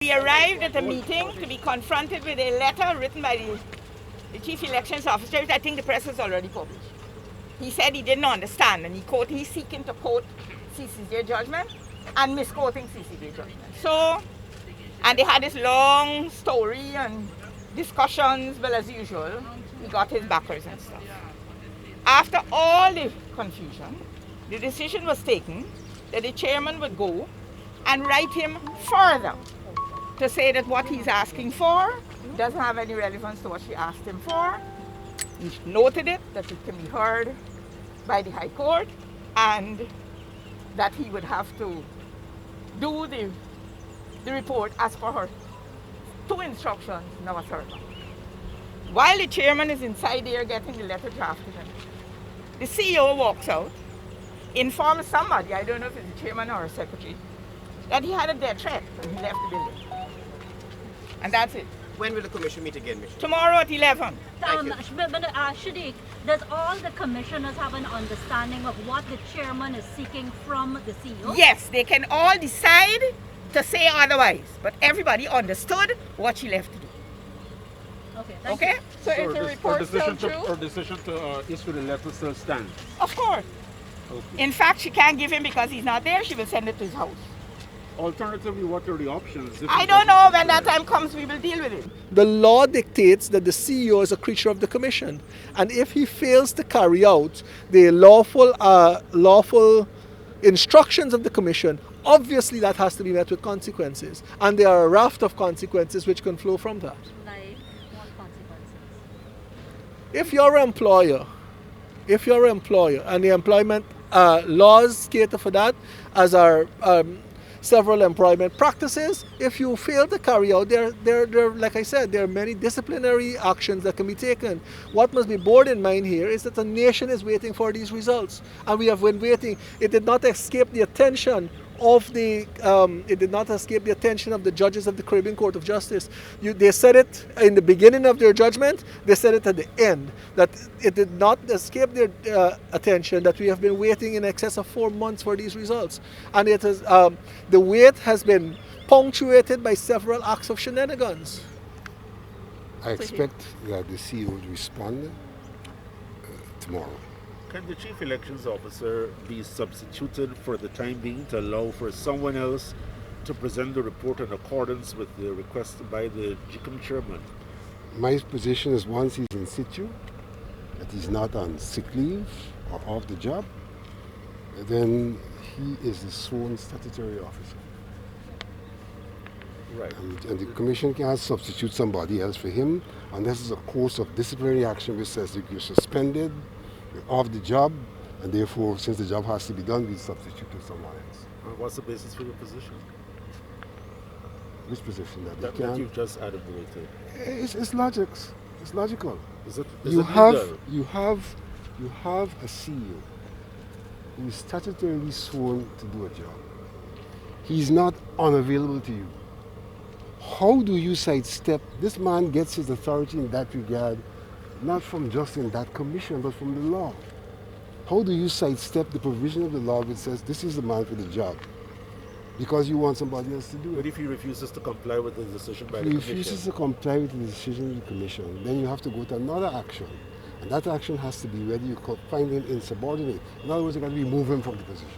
We arrived at a meeting to be confronted with a letter written by the Chief Elections Officer, which I think the press has already published. He said he didn't understand, and he's seeking to quote CCJ judgment and misquoting CCJ judgment. So, and they had this long story and discussions, but as usual, he got his backers and stuff. After all the confusion, the decision was taken that the chairman would go and write him further to say that what he's asking for doesn't have any relevance to what she asked him for. He noted it, that it can be heard by the High Court, and that he would have to do the report as per her two instructions, now a third one. While the chairman is inside there getting the letter drafted, the CEO walks out, informs somebody, I don't know if it's the chairman or a secretary, that he had a death threat when he left the building. And that's it. When will the commission meet again, Ms. Tomorrow at 11. Shadick, does all the commissioners have an understanding of what the chairman is seeking from the CEO? Yes, they can all decide to say otherwise, but everybody understood what she left to do. Okay, Okay? So if the report still true? Her decision to issue the letter still stands? Of course. Okay. In fact, she can't give him because he's not there. She will send it to his house. Alternatively, what are the options? I don't know. When that time comes, we will deal with it. The law dictates that the CEO is a creature of the commission, and if he fails to carry out the lawful instructions of the commission, obviously that has to be met with consequences, and there are a raft of consequences which can flow from that. Like what consequences? If you're an employer, and the employment laws cater for that, as are several employment practices, if you fail to carry out, like I said, there are many disciplinary actions that can be taken. What must be borne in mind here is that the nation is waiting for these results, and we have been waiting. It did not escape the attention of the judges of the Caribbean Court of Justice. They said it in the beginning of their judgment, they said it at the end, that it did not escape their attention that we have been waiting in excess of 4 months for these results. And it is, the wait has been punctuated by several acts of shenanigans. I expect that the CEO will respond tomorrow. Can the Chief Elections Officer be substituted for the time being to allow for someone else to present the report in accordance with the request by the GECOM chairman? My position is once he's in situ, that he's not on sick leave or off the job, then he is the sworn statutory officer. Right. And the commission can't substitute somebody else for him unless it's a course of disciplinary action which says that you're suspended, you're off the job, and therefore, since the job has to be done, we substitute to someone else. What's the basis for your position? Which position? That you've just elaborated. It's logics. It's logical. Is it You have a CEO who is statutorily sworn to do a job. He's not unavailable to you. How do you sidestep? This man gets his authority in that regard, not from just in that commission, but from the law. How do you sidestep the provision of the law which says this is the man for the job? Because you want somebody else to do it. But if he refuses to comply with the decision by the If commission? he refuses to comply with the decision of the commission, then you have to go to another action. And that action has to be whether you find him insubordinate. In other words, you got to remove him from the position.